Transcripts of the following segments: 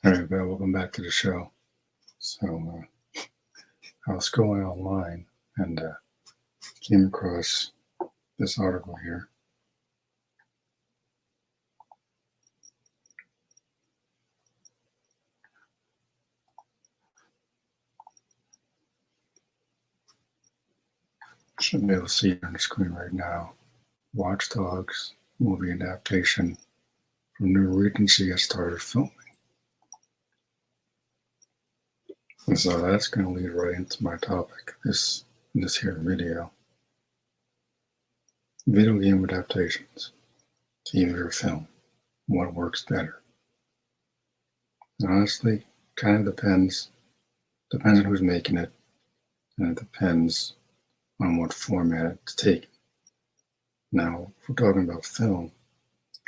Alright, but welcome back to the show. So, I was scrolling online and came across this article here. Should be able to see it on the screen right now. Watch Dogs movie adaptation from New Regency has started filming. And so that's going to lead right into my topic this here video. Video game adaptations, TV or film. What works better? And honestly, kind of depends. Depends on who's making it, and it depends on what format it's taken. Now, if we're talking about film,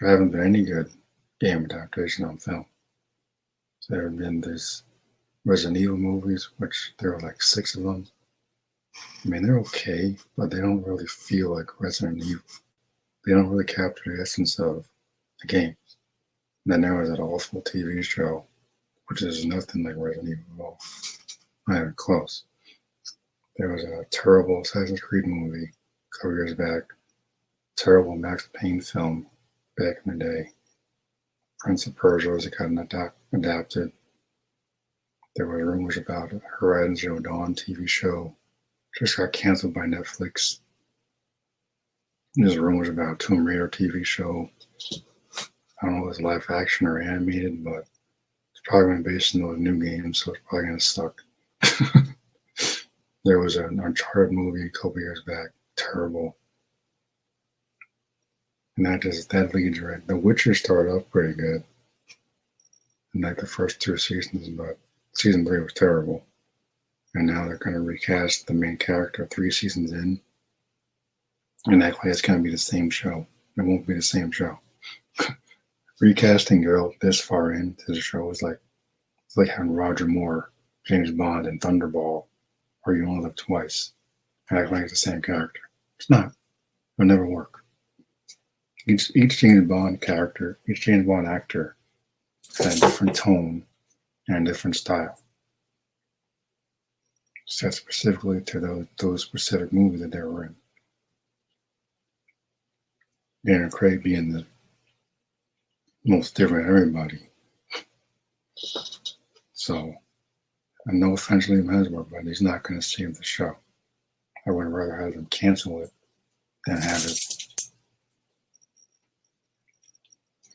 there haven't been any good game adaptation on film. So there have been these Resident Evil movies, which there are like 6 of them. I mean, they're okay, but they don't really feel like Resident Evil. They don't really capture the essence of the games. And then there was that awful TV show, which is nothing like Resident Evil at all. Not even close. There was a terrible Assassin's Creed movie a couple years back. Terrible Max Payne film back in the day. Prince of Persia was got adapted. There were rumors about a Horizon Zero Dawn TV show. Just got canceled by Netflix. There's rumors about a Tomb Raider TV show. I don't know if it's live action or animated, but it's probably going to be based on those new games, so it's probably going to suck. There was an Uncharted movie a couple years back. Terrible. And that leads right. The Witcher started off pretty good. And like the first 2 seasons, but season 3 was terrible. And now they're going to recast the main character 3 seasons in. And act like it's going to be the same show. It won't be the same show. Recasting girl this far into the show is like, it's like having Roger Moore, James Bond, and Thunderball, or You Only Live Twice. Act like it's the same character. It's not. It'll never work. Each James Bond character, each James Bond actor has a different tone and a different style. Set specifically to those specific movies that they were in. Daniel Craig being the most different than everybody. So, and no offense to Liam Hemsworth, but he's not going to save the show. I would rather have them cancel it than have it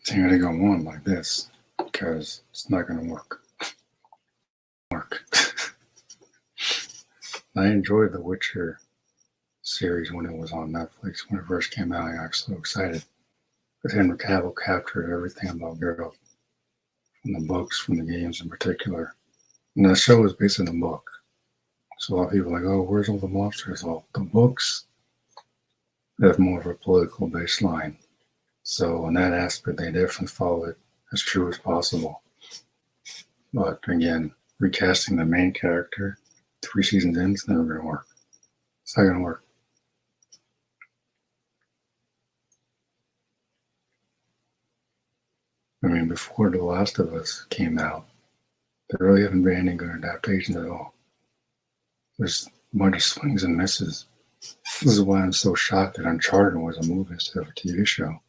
continue to go on like this, because it's not going to work. I enjoyed the Witcher series when it was on Netflix. When it first came out, I got so excited. But Henry Cavill captured everything about Geralt, from the books, from the games in particular. And the show is based on the book. So a lot of people are like, oh, where's all the monsters? Well, the books have more of a political baseline. So in that aspect, they definitely follow it as true as possible. But again, recasting the main character 3 seasons in, it's never going to work. It's not going to work. I mean, before The Last of Us came out, there really haven't been any good adaptations at all. There's a bunch of swings and misses. This is why I'm so shocked that Uncharted was a movie instead of a TV show.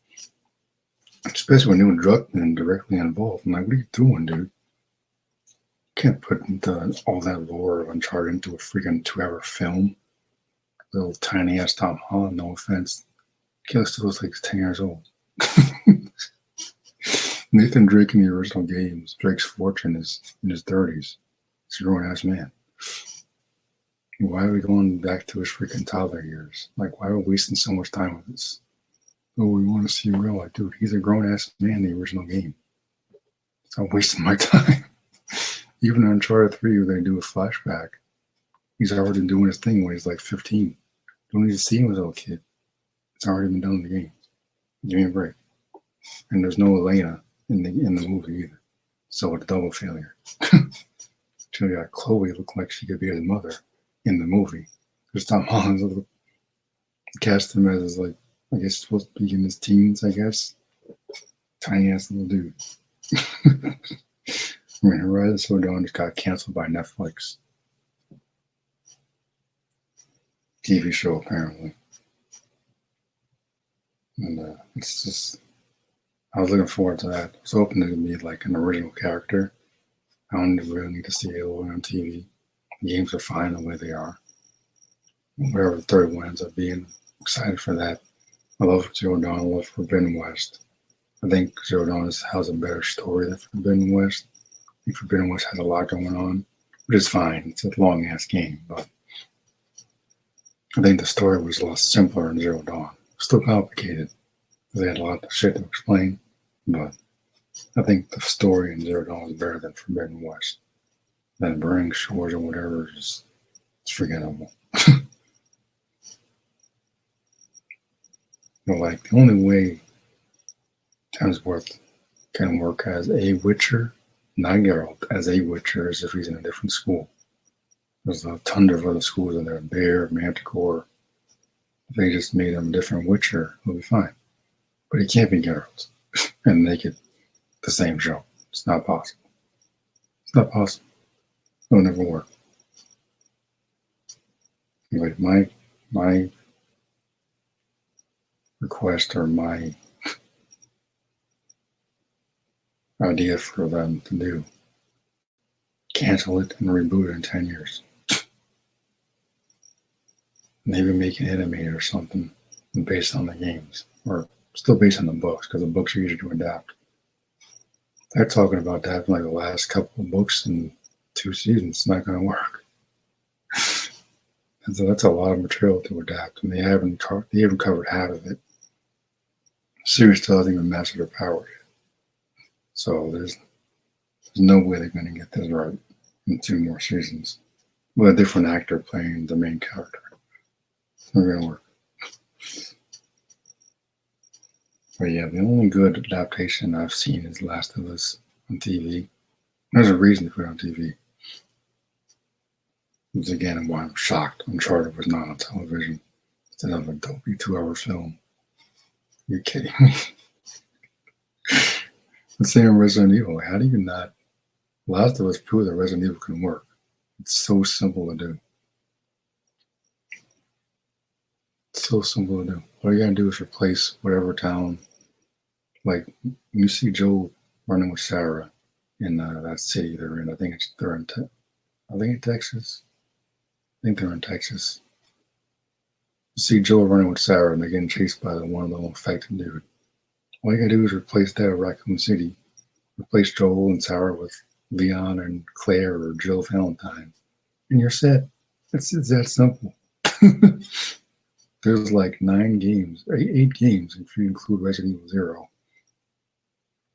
Especially when Neil Druckmann directly involved. I'm like, what are you doing, dude? You can't put all that lore of Uncharted into a freaking 2-hour film. Little tiny ass Tom Holland, no offense. Kid still looks like he's 10 years old. Nathan Drake in the original games, Drake's fortune is in his 30s. He's a grown ass man. Why are we going back to his freaking toddler years? Like, why are we wasting so much time with this? Oh, we want to see him real. Like, dude, he's a grown ass man in the original game. So I'm wasting my time. Even in Uncharted 3, where they do a flashback, he's already doing his thing when he's like 15. Don't need to see him as a little kid. It's already been done in the game. Give me a break. And there's no Elena in the movie either. So it's a double failure. So you got Chloe look like she could be his mother in the movie. Because Tom Holland's cast him as like, I guess supposed to be in his teens, I guess. Tiny ass little dude. I mean, Horizon Zero Dawn just got canceled by Netflix. TV show, apparently. And it's just, I was looking forward to that. I was hoping it would be like an original character. I don't really need to see it on TV. The games are fine the way they are. Whatever the third one ends up being, excited for that. I love Zero Dawn. I love Forbidden West. I think Zero Dawn has a better story than Forbidden West. I think Forbidden West has a lot going on, which is fine. It's a long ass game, but I think the story was a lot simpler in Zero Dawn. Still complicated because they had a lot of shit to explain, but I think the story in Zero Dawn is better than Forbidden West. Then Burning Shores or whatever is it's forgettable. But like the only way Hemsworth can work as a Witcher, not Geralt, as a Witcher is if he's in a different school. There's a ton of other schools in there, Bear, Manticore. If they just made him a different Witcher, he'll be fine. But he can't be Geralt and make it the same show. It's not possible. It's not possible. It'll never work. Anyway, my request or my idea for them to do, cancel it and reboot it in 10 years. Maybe make it animated or something based on the games, or still based on the books, because the books are easier to adapt. They're talking about adapting like the last couple of books in 2 seasons. It's not going to work. And so that's a lot of material to adapt, and they haven't covered half of it. The series still hasn't even mastered their powers yet. So there's no way they're going to get this right in 2 more seasons with a different actor playing the main character. It's not going to work. But yeah, the only good adaptation I've seen is Last of Us on TV. There's a reason to put it on TV. Which again why I'm shocked Uncharted was not on television instead of a dopey 2-hour film. You're kidding me. The same Resident Evil. How do you not? Last of Us proved that Resident Evil can work. It's so simple to do. It's so simple to do. All you gotta do is replace whatever town. Like you see Joel running with Sarah in that city they're in. I think they're in Texas. I think they're in Texas. You see Joel running with Sarah and they're getting chased by one of the infected dude. All you gotta do is replace that at Raccoon City. Replace Joel and Sarah with Leon and Claire or Jill Valentine. And you're set. It's that simple. There's like 8 games, if you include Resident Evil 0,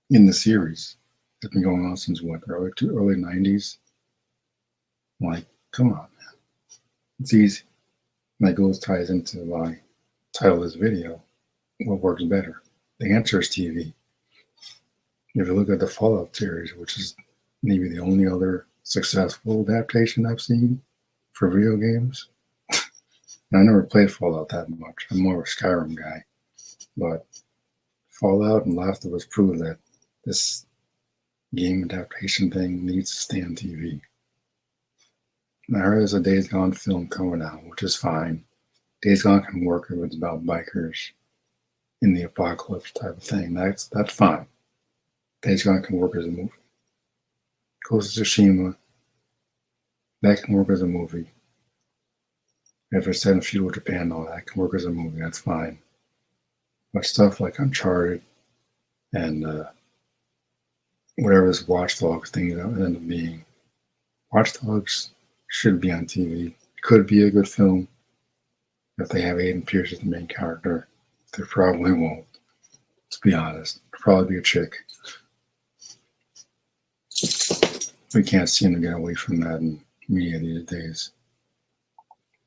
in the series. It's been going on since what, the early 90s? Like, come on, man. It's easy. And that ties into my title of this video. What works better? The answer is TV. If you look at the Fallout series, which is maybe the only other successful adaptation I've seen for video games. I never played Fallout that much. I'm more of a Skyrim guy. But Fallout and Last of Us prove that this game adaptation thing needs to stay on TV. Now, I heard there's a Days Gone film coming out, which is fine. Days Gone can work if it's about bikers in the apocalypse type of thing. That's fine. Days Gone can work as a movie. Ghost of Tsushima, that can work as a movie. If it's set in feudal Japan, all that can work as a movie. That's fine. But stuff like Uncharted and whatever this Watch Dogs thing that ended up being, Watch Dogs should be on TV. It could be a good film if they have Aiden Pierce as the main character. They probably won't. Let's be honest. It'll probably be a chick. We can't seem to get away from that in media these days.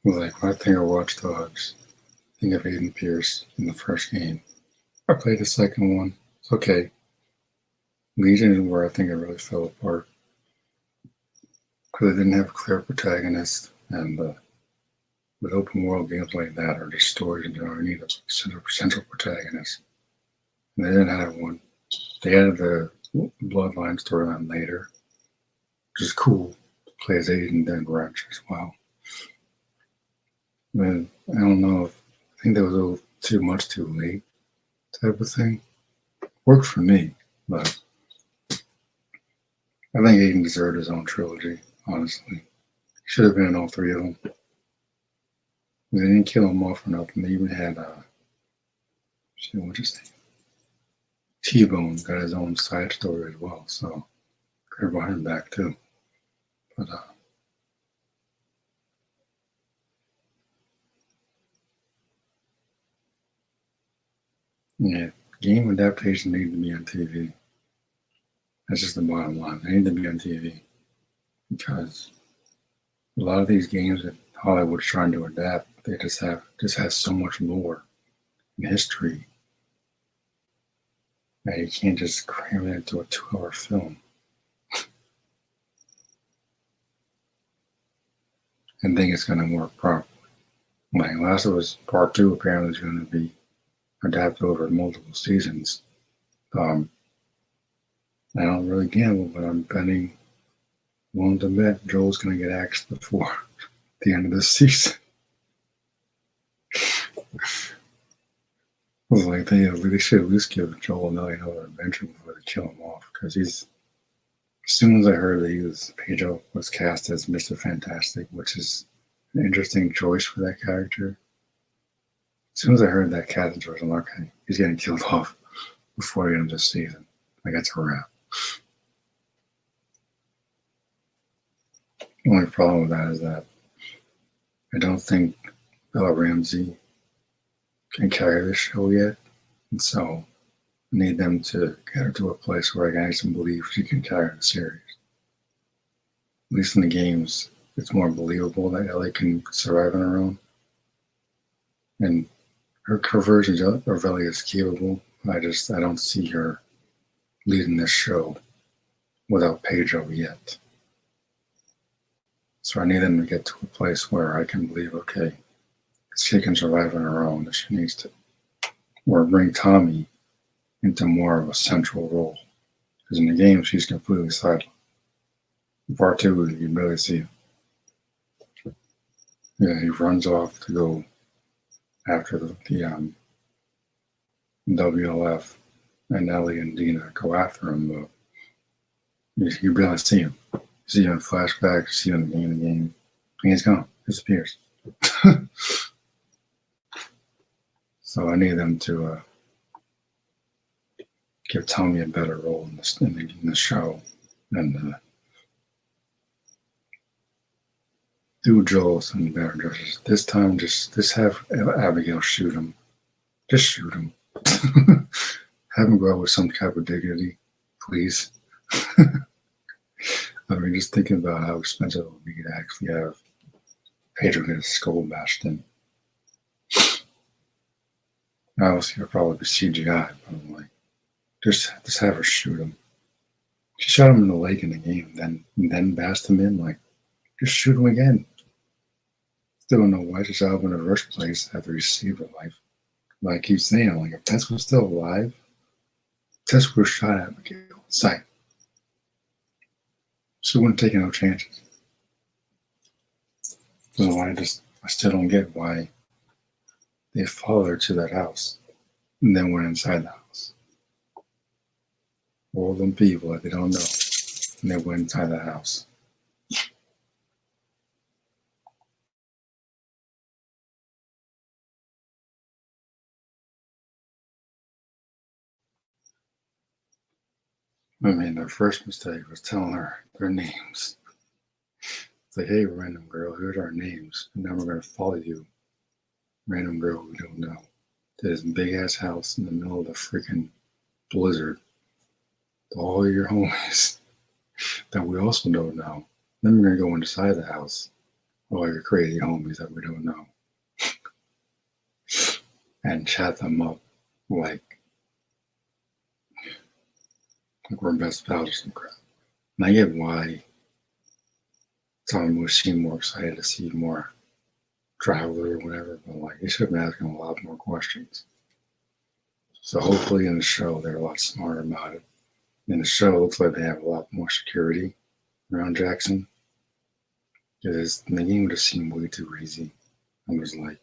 Like when I think of Watch Dogs, I think of Aiden Pierce in the first game. I played the second one. It's okay. Legion is where I think it really fell apart. Because it didn't have a clear protagonist, and with open world games like that, or just stories in general, you need a central protagonist. And they didn't have one. They added the Bloodline storyline later, which is cool. Plays Aiden then Wrench as well. But I don't know if I think that was a little too much too late type of thing. Worked for me, but I think Aiden deserved his own trilogy, honestly. Should have been in all three of them. They didn't kill him off or nothing. They even had what'd you say? T-Bone got his own side story as well, so could have brought him back too. But yeah, game adaptations need to be on TV. That's just the bottom line. They need to be on TV because a lot of these games that Hollywood's trying to adapt, they just have so much lore and history that you can't just cram it into a 2-hour film and think it's going to work properly. Like Last of Us Part 2 apparently is going to be adapted over multiple seasons. I don't really gamble, but I'm willing to bet Joel's going to get axed before the end of this season. I was like, they should at least give Joel another adventure before they kill him off. Because as soon as I heard that Pedro was cast as Mr. Fantastic, which is an interesting choice for that character. As soon as I heard that casting choice, I'm like, okay, he's getting killed off before the end of this season. Like, that's a wrap. The only problem with that is that I don't think Bella Ramsey can carry this show yet. And so I need them to get her to a place where I can actually believe she can carry the series. At least in the games, it's more believable that Ellie can survive on her own. And her version of Ellie is capable. I don't see her leading this show without Pedro yet. So I need them to get to a place where I can believe, okay, she can survive on her own if she needs to. Or bring Tommy into more of a central role. Because in the game, she's completely sidelined. In Part 2, you can barely see him. Yeah, he runs off to go after the WLF, and Ellie and Dina go after him, but you barely see him. You see him in flashbacks, you see him in the game, and he's gone, disappears. So I need them to give Tommy a better role in the show, and do Joel some better justice. This time, just have Abigail shoot him. Just shoot him. Have him go out with some type of dignity, please. I mean, just thinking about how expensive it would be to actually have Pedro get his skull bashed in. Obviously, it'll probably be CGI, but I'm like, just have her shoot him. She shot him in the leg in the game, then bashed him in. Like, just shoot him again. Still don't know why she shot him in the first place after he saved her life. Like I keep saying, like, if Tess was still alive, Tess would have shot Abigail sight. She wouldn't take no chances. So I still don't get why they followed her to that house and then went inside the house. All them people that they don't know, and they went inside the house. I mean, their first mistake was telling her their names. It's like, hey, random girl, here's our names, and now we're going to follow you, random girl we don't know, to this big ass house in the middle of the freaking blizzard. To all your homies that we also don't know. Then we're going to go inside the house, all your crazy homies that we don't know, and chat them up like we're best pals or some crap. And I get why Tommy would seem more excited to see more traveler or whatever, but like, they should have been asking a lot more questions. So hopefully in the show they're a lot smarter about it. In the show, it looks like they have a lot more security around Jackson. Because the game just seemed way too easy. I was like,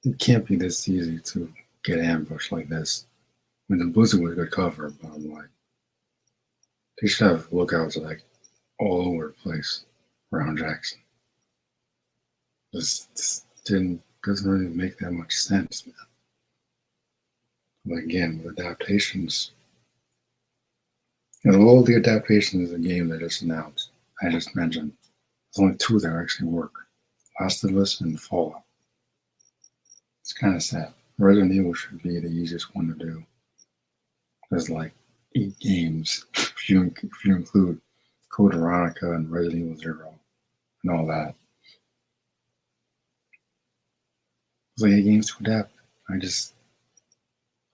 it can't be this easy to get ambushed like this. I mean, the blizzard was good cover, but I'm like, they should have lookouts like all over the place around Jackson. This doesn't really make that much sense, man. But again, with adaptations, all the adaptations of the game that just announced, I just mentioned, there's only two that actually work: Last of Us and Fallout. It's kind of sad. Resident Evil should be the easiest one to do. There's like 8 games if you include Code Veronica and Resident Evil Zero and all that. It's like 8 games to adapt.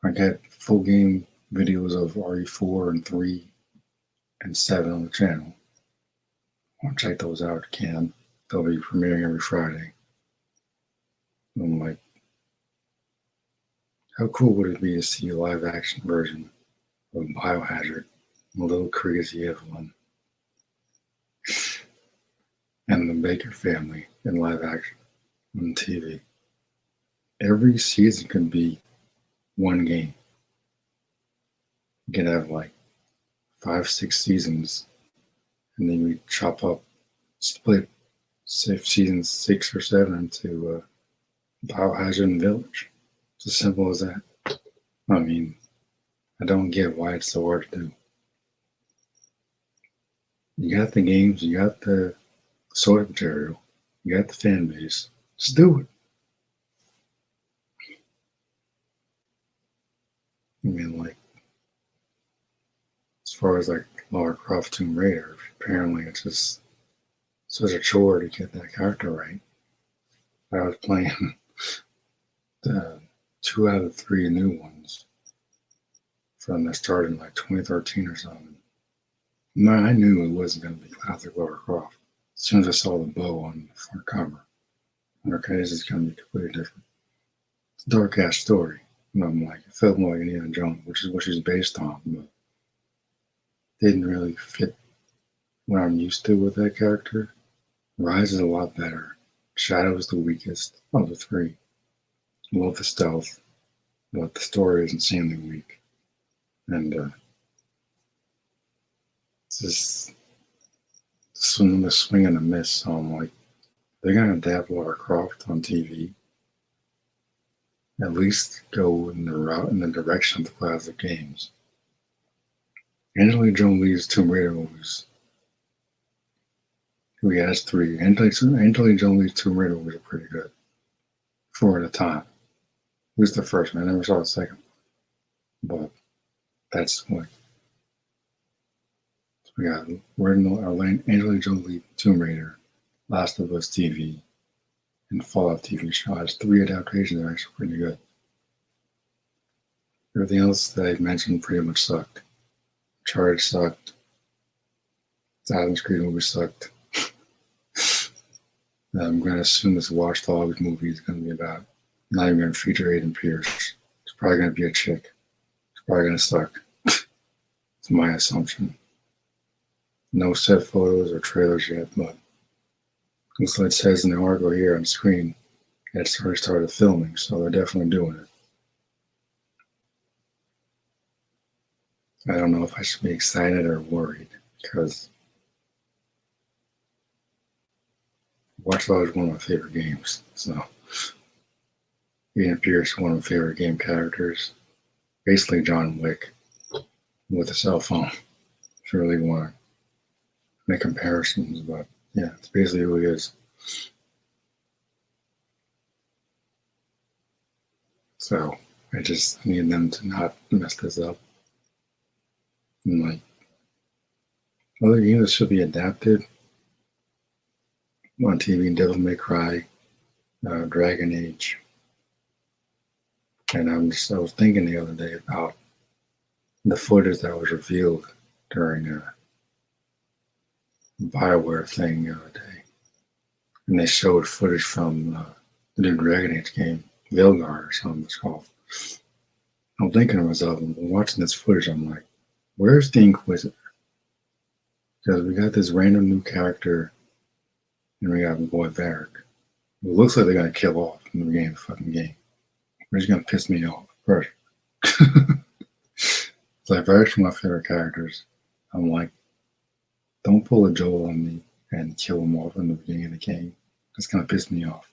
I get full game videos of RE4 and 3 and 7 on the channel. I'll check those out if you can. They'll be premiering every Friday. I'm like, how cool would it be to see a live action version of Biohazard, a little crazy Evelyn, and the Baker family in live action on TV? Every season could be one game. You could have like 5, 6 seasons, and then we split seasons 6 or 7 into Biohazard and Village. It's as simple as that. I mean, I don't get why it's so hard to do. You got the games, you got the source material, you got the fan base. Just do it. I mean, like, as far as like Lara Croft Tomb Raider, apparently it's just such a chore to get that character right. I was playing the 2 out of 3 new ones from that started in like 2013 or something. No, I knew it wasn't going to be classic Lara Croft. As soon as I saw the bow on the front cover, okay, this is going to be completely different. It's a dark ass story. And I'm like, it felt more like an Indiana Jones, which is what she's based on, but didn't really fit what I'm used to with that character. Rise is a lot better. Shadow is the weakest of the 3. Love the stealth, but the story is insanely weak. And it's just the swing and a miss. So I'm like, they're gonna adapt Lara Croft on TV. At least go in the direction of the classic games. Angelina Jolie's Tomb Raider movies. We has 3. Angelina Jolie's Tomb Raider movies are pretty good. 4 at a time. At least the first one. I never saw the second one. But that's what we got. Angelina Jolie Tomb Raider, Last of Us TV, and Fallout TV show. Has 3 adaptations that are actually pretty good. Everything else that I've mentioned pretty much sucked. Uncharted sucked. Assassin's Creed movie sucked. I'm going to assume this Watch Dogs movie is going to be about, not even going to feature Aiden Pierce. It's probably going to be a chick. It's probably going to suck. It's my assumption. No set photos or trailers yet, but looks like it says in the article here on screen, it's already started filming, so they're definitely doing it. I don't know if I should be excited or worried, because Watch Dogs is one of my favorite games. So, Ian Pierce is one of my favorite game characters. Basically, John Wick with a cell phone. If you really want to make comparisons, but yeah, it's basically who he is. So, I just need them to not mess this up. And like, other games should be adapted on TV: Devil May Cry, Dragon Age. And I was thinking the other day about the footage that was revealed during a BioWare thing the other day. And they showed footage from the new Dragon Age game, Veilguard or something it's called. I'm thinking to myself, watching this footage, I'm like, where's the Inquisitor? Because we got this random new character, and we got boy Varric. It looks like they're gonna kill off in the beginning of the fucking game. Which is gonna piss me off. First. It's like Varric's one of my favorite characters. I'm like, don't pull a Joel on me and kill him off in the beginning of the game. That's gonna piss me off.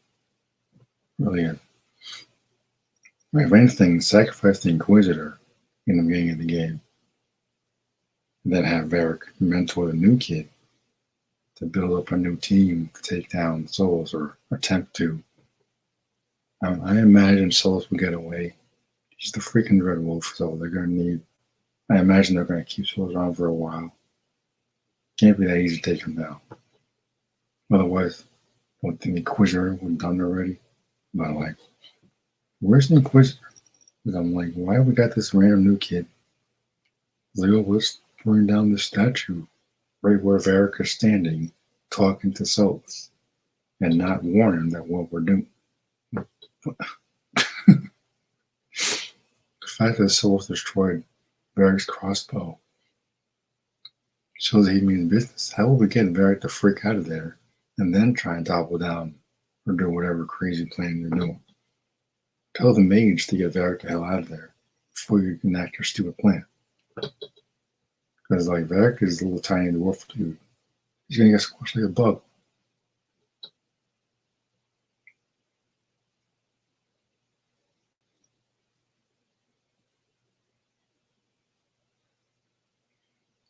Really is. If anything, sacrifice the Inquisitor in the beginning of the game. And then have Varric mentor the new kid to build up a new team to take down Souls or attempt to. I imagine Souls will get away. He's the freaking Red Wolf, so they're going to need. I imagine they're going to keep Souls around for a while. Can't be that easy to take him down. Otherwise, what the Inquisitor would have done already. But like, where's the Inquisitor? Because I'm like, why have we got this random new kid? Like, oh, let's bring down the statue right where Varric is standing, talking to Souls, and not warn him that what we're doing. The fact that Souls destroyed Varric's crossbow shows that he means business. How will we get Varric to freak out of there and then try and topple down or do whatever crazy plan you're doing? Tell the mage to get Varric the hell out of there before you enact your stupid plan. Because like Varric is a little tiny dwarf dude. He's gonna get squashed like a bug.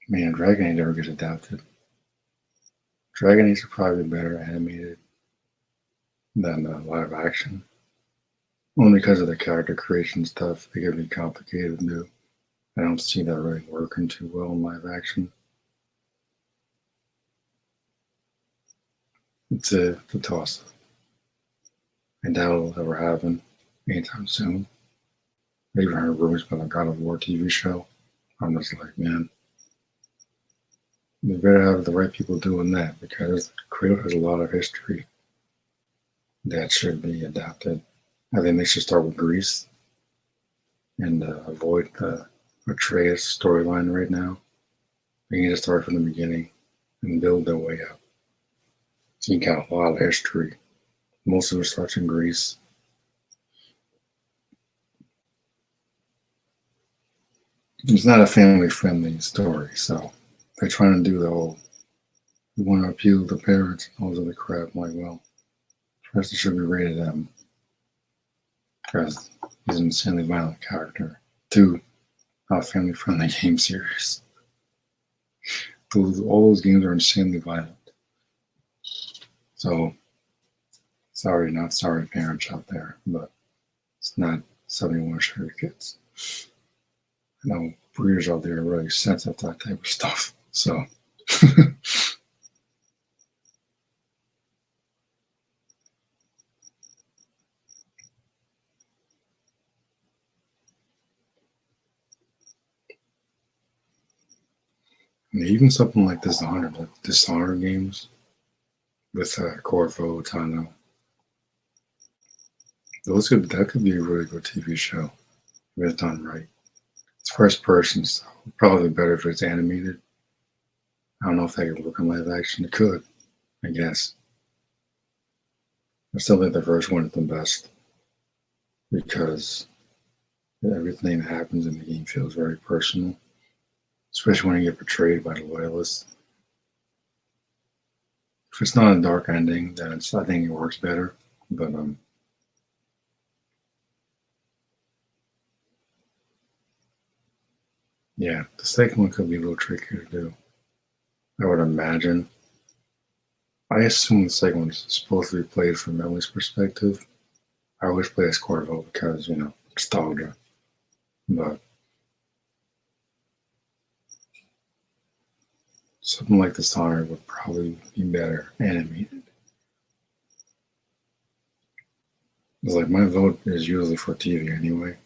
Man, Dragon Age never gets adapted. Dragon Age is probably better animated than live action. Only because of the character creation stuff, they can be complicated to do. I don't see that really working too well in live action. It's a toss-up. I doubt it'll ever happen anytime soon. I even heard rumors about a God of War TV show. I'm just like, man, you better have the right people doing that because Kratos has a lot of history that should be adapted. I think they should start with Greece and avoid the Atreus storyline right now. They need to start from the beginning and build their way up. So you got a lot of history. Most of it starts in Greece. It's not a family-friendly story, so they're trying to do the whole, we want to appeal to parents and all this other crap. I'm like, well, first it should be rated M because he's an insanely violent character. 2, not a family-friendly game series. All those games are insanely violent. So, sorry, not sorry, parents out there, but it's not something you want to show your kids. I know breeders out there are really sensitive to that type of stuff. So, even something like Dishonored games with Corvo, Tano, that could be a really good TV show if it's done right. It's first person, so probably better if it's animated. I don't know if that could work in live action. It could, I guess. I still think the first one is the best because everything that happens in the game feels very personal, especially when you get betrayed by the loyalists. If it's not a dark ending, then I think it works better. But yeah, the second one could be a little trickier to do. I would imagine. I assume the second one is supposed to be played from Emily's perspective. I always play as Corvo because, nostalgia. But something like Dishonored would probably be better animated. It's like my vote is usually for TV anyway,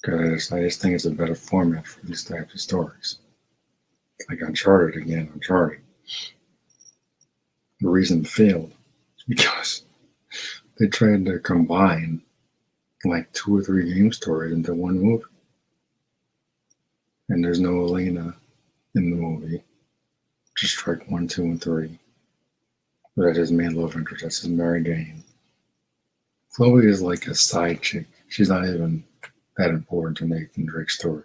because I just think it's a better format for these types of stories. Like Uncharted again, Uncharted. The reason it failed is because they tried to combine like 2 or 3 game stories into one movie. And there's no Elena in the movie. just strike one, two, and three. But that is main love interest. That's his Mary Jane. Chloe is like a side chick. She's not even that important to Nathan Drake's story.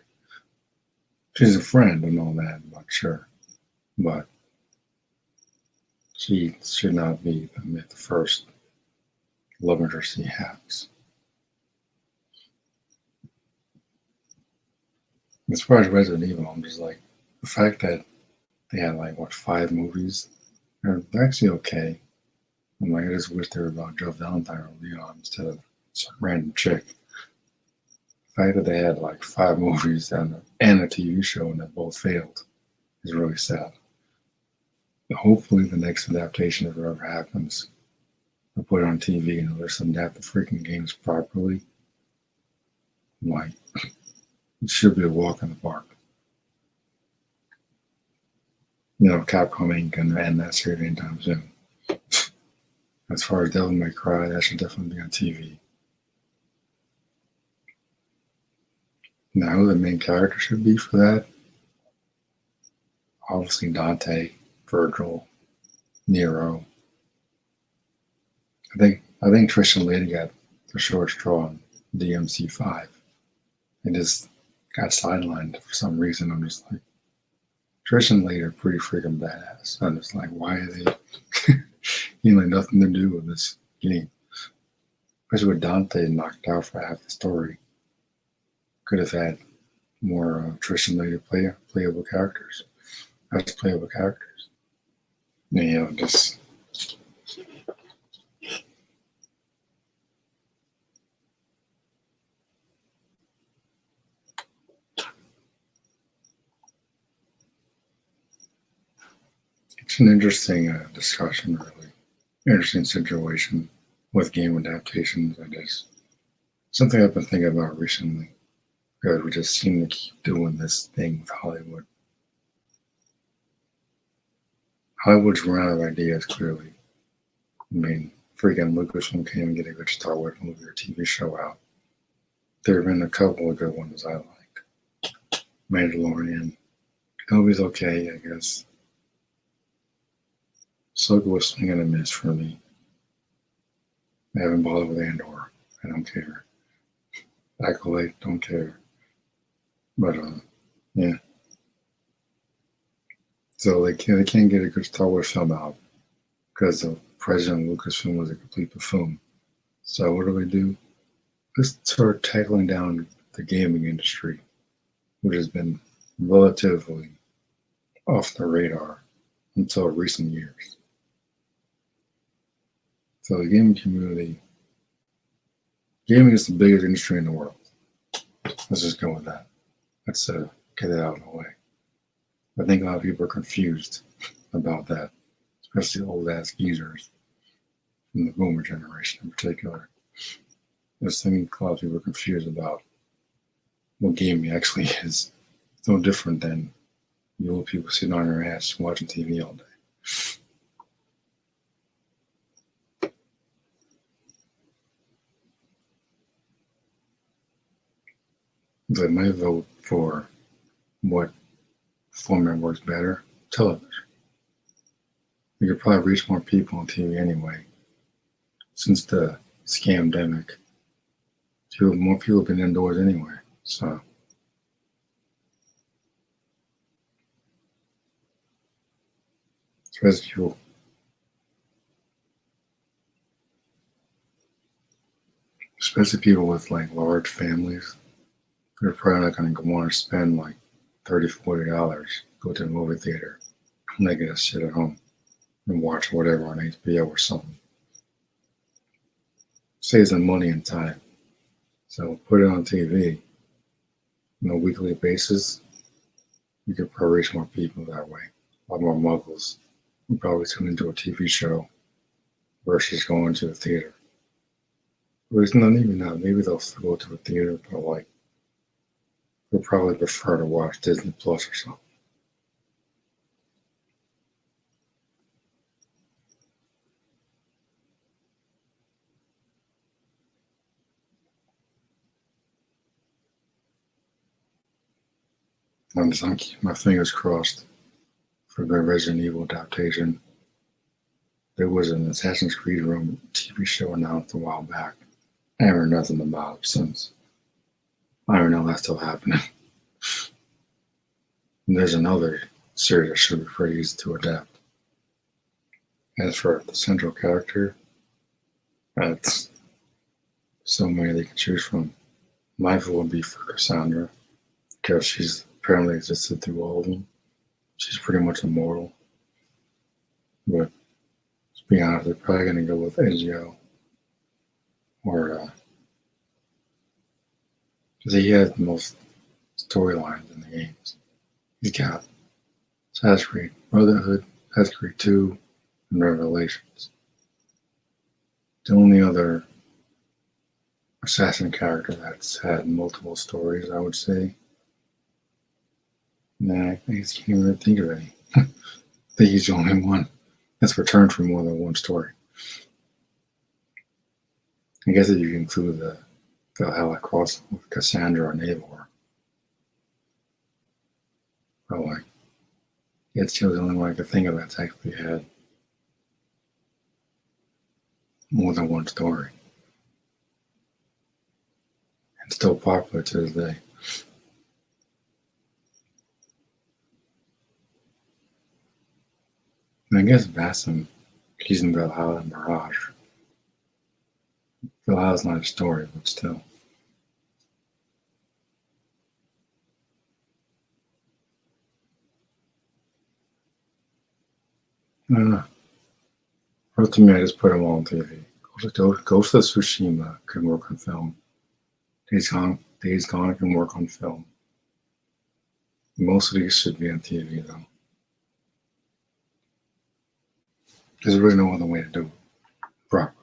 She's a friend and all that, I'm not sure. But she should not be the first love interest he has. As far as Resident Evil, I'm just like, the fact that they had like, what, 5 movies? They're actually okay. I'm like, I just wish they were about Joe Valentine or Leon instead of some random chick. The fact that they had like 5 movies and a TV show and that both failed is really sad. But hopefully, the next adaptation, if it ever happens, they'll put it on TV and they'll just adapt the freaking games properly. Like, it should be a walk in the park. Capcom ain't gonna end that series anytime soon. As far as Devil May Cry, that should definitely be on TV. Now, who the main character should be for that? Obviously Dante, Virgil, Nero. I think Trish and Lady got the short straw on DMC5. They just got sidelined for some reason. I'm just like, Trish and Lady are pretty freaking badass. I'm just like, why are they like nothing to do with this game? Especially with Dante knocked out for half the story. Could have had more Trish and Lady playable characters. As playable characters. Just it's an interesting discussion, really. Interesting situation with game adaptations. I guess something I've been thinking about recently. Because we just seem to keep doing this thing with Hollywood. Hollywood's run out of ideas, clearly. I mean, freaking Lucasfilm can't even get a good Star Wars movie or TV show out. There have been a couple of good ones I liked. Mandalorian. Kenobi's okay, I guess. Ahsoka was swing and a miss for me. I haven't bothered with Andor. I don't care. Acolyte, don't care. But, yeah. So they can't get a good Star Wars film out because the president of Lucasfilm was a complete buffoon. So what do? Let's start tackling down the gaming industry, which has been relatively off the radar until recent years. So the gaming community, gaming is the biggest industry in the world. Let's just go with that. Let's get it out of the way. I think a lot of people are confused about that, especially old ass geezers from the boomer generation in particular. I think a lot of people are confused about what gaming actually is. It's no different than you old people sitting on your ass watching TV all day. So I might vote for what format works better. Television. You could probably reach more people on TV anyway. Since the scamdemic, more people have been indoors anyway. So especially people with like large families, they're probably not going to want to spend like $30-$40, go to the movie theater, and they get shit at home and watch whatever on HBO or something. Saves them money and time. So put it on TV on a weekly basis. You could probably reach more people that way. A lot more muggles would probably tune into a TV show versus going to the theater. Or it's not even that. Maybe they'll still go to a theater, but like they'll probably prefer to watch Disney Plus or something. I'm keeping my fingers crossed for the Resident Evil adaptation. There was an Assassin's Creed Room TV show announced a while back. I haven't heard nothing about it since. I don't know if that's still happening. And there's another series that should be pretty easy to adapt. As for the central character, that's so many they can choose from. My vote would be for Cassandra, because she's apparently existed through all of them. She's pretty much immortal. But to be honest, they're probably going to go with Ezio. Or, because he has the most storylines in the games. He's got Assassin's Creed Brotherhood, Assassin's Creed 2, and Revelations. The only other assassin character that's had multiple stories, I would say. Nah, I just can't even think of any. I think he's the only one that's returned from more than one story. I guess if you include the Valhalla cross with Cassandra and Eivor. But like, it's the only one I could think of that's actually had more than one story. And still popular to this day. And I guess Vasim, he's in Valhalla and Mirage. Valhalla's not a story, but still. I don't know. Ultimately, I just put them all on TV. Ghost of Tsushima can work on film. Days Gone can work on film. Most of these should be on TV, though. There's really no other way to do it properly.